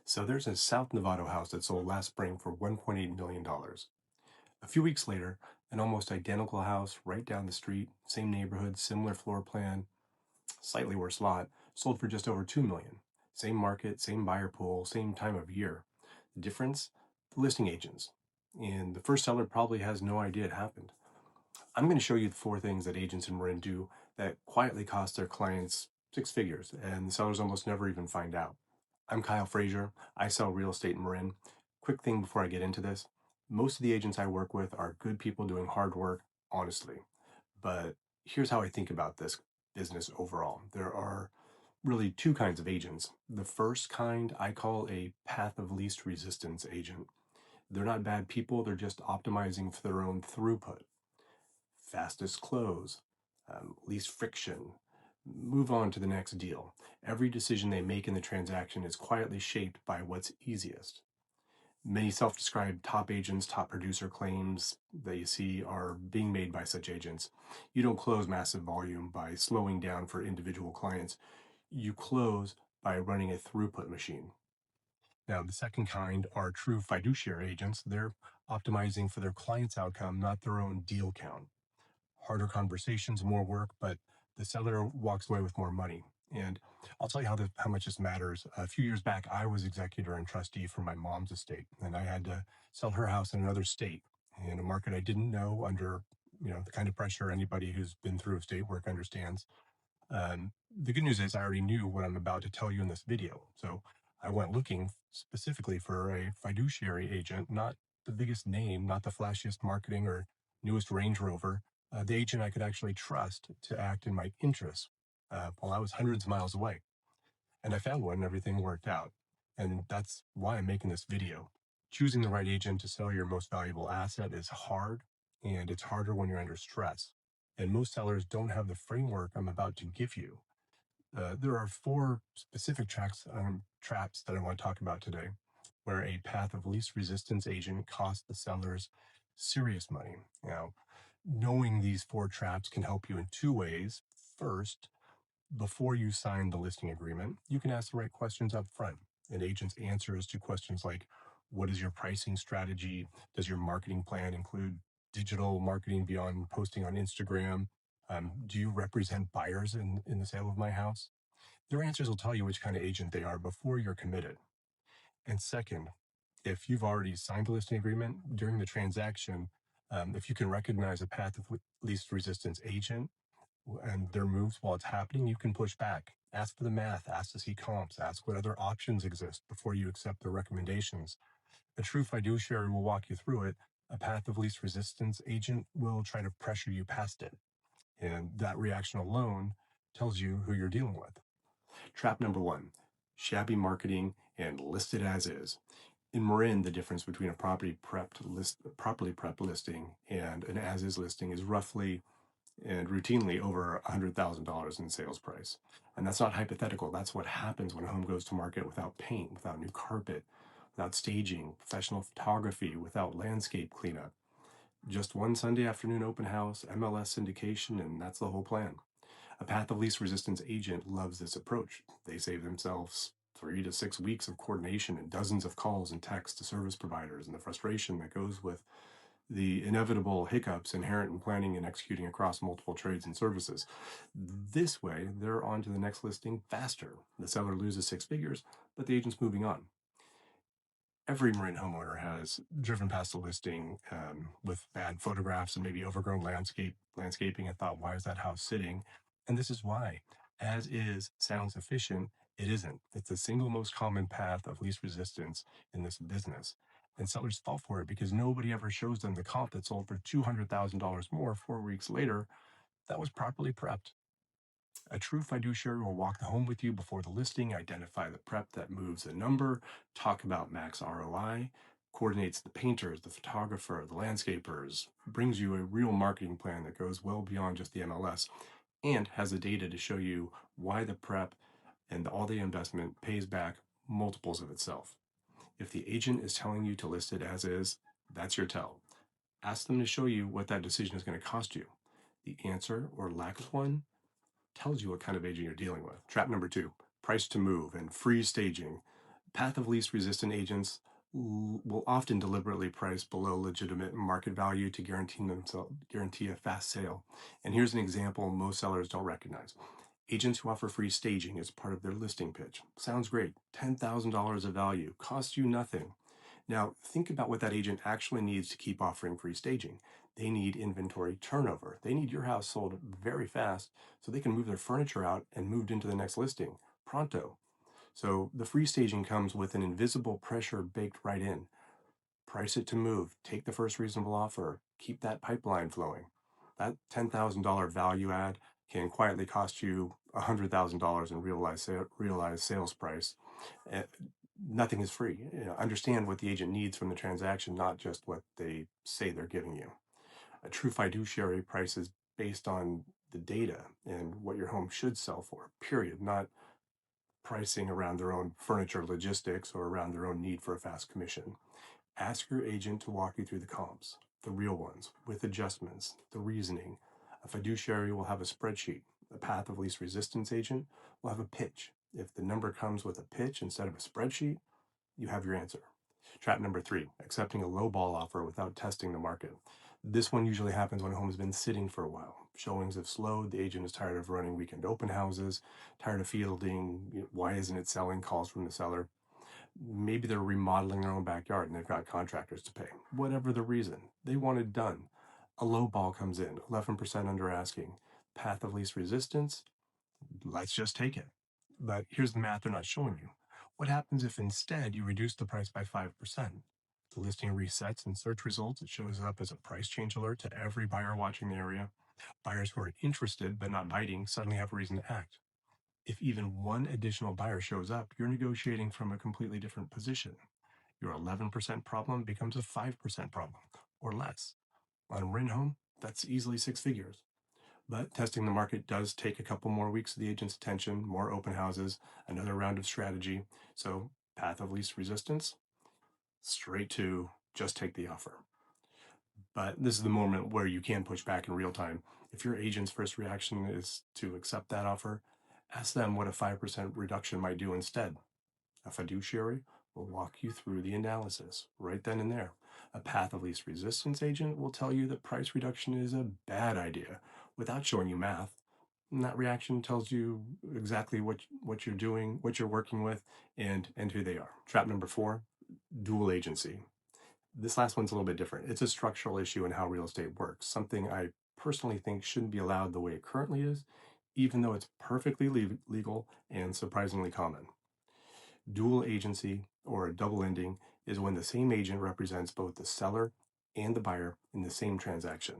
So there's a South Novato house that sold last spring for $1.8 million. A few weeks later, an almost identical house right down the street, same neighborhood, similar floor plan, slightly worse lot, sold for just over $2 million. Same market, same buyer pool, same time of year. The difference? The listing agents. And the first seller probably has no idea it happened. I'm going to show you the four things that agents in Marin do that quietly cost their clients six figures, and the sellers almost never even find out. I'm Kyle Frazier. I sell real estate in Marin. Quick thing before I get into this. Most of the agents I work with are good people doing hard work, honestly. But here's how I think about this business overall. There are really two kinds of agents. The first kind I call a path of least resistance agent. They're not bad people, they're just optimizing for their own throughput. Fastest close, least friction, move on to the next deal. Every decision they make in the transaction is quietly shaped by what's easiest. Many self-described top agents, top producer claims that you see are being made by such agents. You don't close massive volume by slowing down for individual clients. You close by running a throughput machine. Now, the second kind are true fiduciary agents. They're optimizing for their client's outcome, not their own deal count. Harder conversations, more work, but the seller walks away with more money. And I'll tell you how much this matters. A few years back, I was executor and trustee for my mom's estate, and I had to sell her house in another state in a market I didn't know under, the kind of pressure anybody who's been through estate work understands. The good news is I already knew what I'm about to tell you in this video. So I went looking specifically for a fiduciary agent, not the biggest name, not the flashiest marketing or newest Range Rover, the agent I could actually trust to act in my interests while I was hundreds of miles away. And I found one and everything worked out. And that's why I'm making this video. Choosing the right agent to sell your most valuable asset is hard, and it's harder when you're under stress. And most sellers don't have the framework I'm about to give you. There are four specific traps that I want to talk about today, where a path of least resistance agent costs the sellers serious money. Now, knowing these four traps can help you in two ways. First, before you sign the listing agreement, you can ask the right questions up front. An agent's answers to questions like, what is your pricing strategy? Does your marketing plan include digital marketing beyond posting on Instagram? Do you represent buyers in the sale of my house? Their answers will tell you which kind of agent they are before you're committed. And second, if you've already signed the listing agreement during the transaction, if you can recognize a path of least resistance agent and their moves while it's happening, you can push back. Ask for the math, ask to see comps, ask what other options exist before you accept their recommendations. A true fiduciary will walk you through it. A path of least resistance agent will try to pressure you past it. And that reaction alone tells you who you're dealing with. Trap number one, shabby marketing and listed as is. In Marin, the difference between a properly prepped listing and an as-is listing is roughly and routinely over $100,000 in sales price. And that's not hypothetical. That's what happens when a home goes to market without paint, without new carpet, without staging, professional photography, without landscape cleanup. Just one Sunday afternoon open house, MLS syndication, and that's the whole plan. A path of least resistance agent loves this approach. They save themselves 3 to 6 weeks of coordination and dozens of calls and texts to service providers and the frustration that goes with the inevitable hiccups inherent in planning and executing across multiple trades and services. This way, they're on to the next listing faster. The seller loses six figures, but the agent's moving on. Every Marin homeowner has driven past a listing with bad photographs and maybe overgrown landscaping and thought, why is that house sitting? And this is why. As is sounds efficient, it isn't. It's the single most common path of least resistance in this business. And sellers fall for it because nobody ever shows them the comp that sold for $200,000 more 4 weeks later that was properly prepped. A true fiduciary will walk the home with you before the listing, identify the prep that moves the number, talk about max ROI, coordinates the painters, the photographer, the landscapers, brings you a real marketing plan that goes well beyond just the MLS, and has the data to show you why the prep and all the investment pays back multiples of itself. If the agent is telling you to list it as is, that's your tell. Ask them to show you what that decision is going to cost you. The answer or lack of one tells you what kind of agent you're dealing with. Trap number two, price to move and free staging. Path of least resistant agents will often deliberately price below legitimate market value to guarantee a fast sale. And here's an example most sellers don't recognize. Agents who offer free staging as part of their listing pitch. Sounds great. $10,000 of value. Costs you nothing. Now, think about what that agent actually needs to keep offering free staging. They need inventory turnover. They need your house sold very fast so they can move their furniture out and moved into the next listing pronto. So the free staging comes with an invisible pressure baked right in. Price it to move, take the first reasonable offer, keep that pipeline flowing. That $10,000 value add can quietly cost you $100,000 in realized sales price. Uh, Nothing is free. Understand what the agent needs from the transaction, not just what they say they're giving you. A true fiduciary price is based on the data and what your home should sell for, period, not pricing around their own furniture logistics or around their own need for a fast commission. Ask your agent to walk you through the comps, the real ones, with adjustments, the reasoning. A fiduciary will have a spreadsheet. A path of least resistance agent will have a pitch. If the number comes with a pitch instead of a spreadsheet, you have your answer. Trap number 3, accepting a lowball offer without testing the market. This one usually happens when a home has been sitting for a while. Showings have slowed, the agent is tired of running weekend open houses, tired of fielding, why isn't it selling calls from the seller. Maybe they're remodeling their own backyard and they've got contractors to pay. Whatever the reason, they want it done. A lowball comes in, 11% under asking. Path of least resistance, let's just take it. But here's the math they're not showing you. What happens if instead you reduce the price by 5%? The listing resets in search results. It shows up as a price change alert to every buyer watching the area. Buyers who are interested but not biting suddenly have a reason to act. If even one additional buyer shows up, you're negotiating from a completely different position. Your 11% problem becomes a 5% problem or less. On Rin Home, that's easily 6 figures. But testing the market does take a couple more weeks of the agent's attention, more open houses, another round of strategy. So, path of least resistance, straight to just take the offer. But this is the moment where you can push back in real time. If your agent's first reaction is to accept that offer, ask them what a 5% reduction might do instead. A fiduciary will walk you through the analysis right then and there. A path of least resistance agent will tell you that price reduction is a bad idea without showing you math. And that reaction tells you exactly what you're doing, what you're working with, and who they are. Trap number 4, dual agency. This last one's a little bit different. It's a structural issue in how real estate works, something I personally think shouldn't be allowed the way it currently is, even though it's perfectly legal and surprisingly common. Dual agency, or a double ending, is when the same agent represents both the seller and the buyer in the same transaction.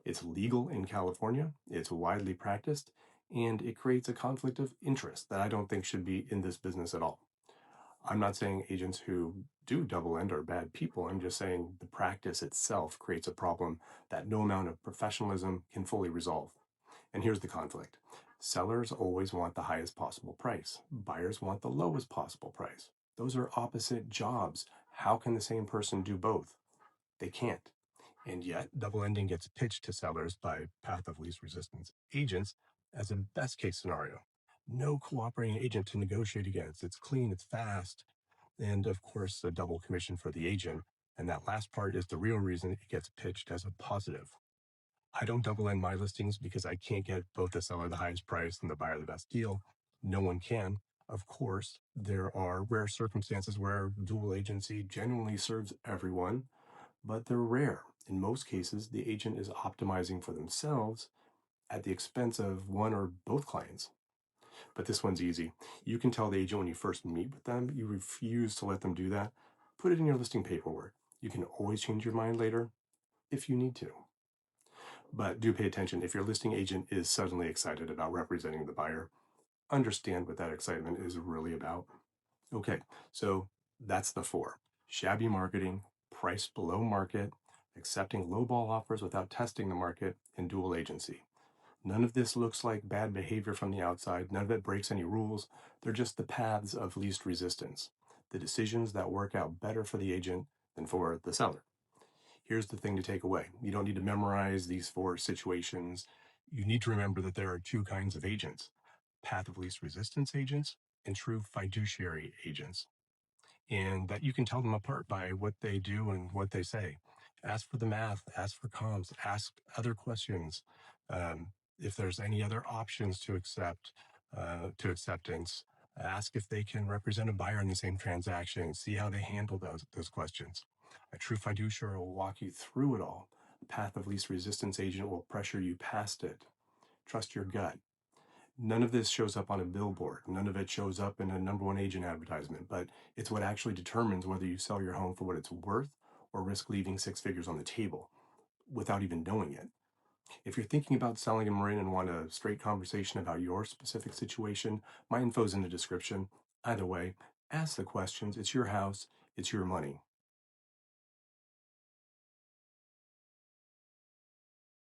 It's legal in California, it's widely practiced, and it creates a conflict of interest that I don't think should be in this business at all. I'm not saying agents who do double end are bad people. I'm just saying the practice itself creates a problem that no amount of professionalism can fully resolve. And here's the conflict. Sellers always want the highest possible price. Buyers want the lowest possible price. Those are opposite jobs. How can the same person do both? They can't. And yet, double ending gets pitched to sellers by path of least resistance agents as a best case scenario. No cooperating agent to negotiate against. It's clean, it's fast, and of course, a double commission for the agent. And that last part is the real reason it gets pitched as a positive. I don't double end my listings because I can't get both the seller the highest price and the buyer the best deal. No one can. Of course, there are rare circumstances where dual agency genuinely serves everyone, but they're rare. In most cases, the agent is optimizing for themselves at the expense of one or both clients. But this one's easy. You can tell the agent when you first meet with them, you refuse to let them do that. Put it in your listing paperwork. You can always change your mind later if you need to. But do pay attention. If your listing agent is suddenly excited about representing the buyer, understand what that excitement is really about. Okay, so that's the 4. Shabby marketing, price below market, accepting lowball offers without testing the market, and dual agency. None of this looks like bad behavior from the outside. None of it breaks any rules. They're just the paths of least resistance, the decisions that work out better for the agent than for the seller. Here's the thing to take away. You don't need to memorize these 4 situations. You need to remember that there are 2 kinds of agents: path of least resistance agents and true fiduciary agents. and that you can tell them apart by what they do and what they say. Ask for the math, ask for comms, ask other questions. If there's any other options to acceptance, ask if they can represent a buyer in the same transaction, see how they handle those questions. A true fiduciary will walk you through it all. A path of least resistance agent will pressure you past it. Trust your gut. None of this shows up on a billboard. None of it shows up in a number one agent advertisement, but it's what actually determines whether you sell your home for what it's worth or risk leaving six figures on the table without even knowing it. If you're thinking about selling in Marin and want a straight conversation about your specific situation, my info's in the description. Either way, ask the questions. It's your house, it's your money.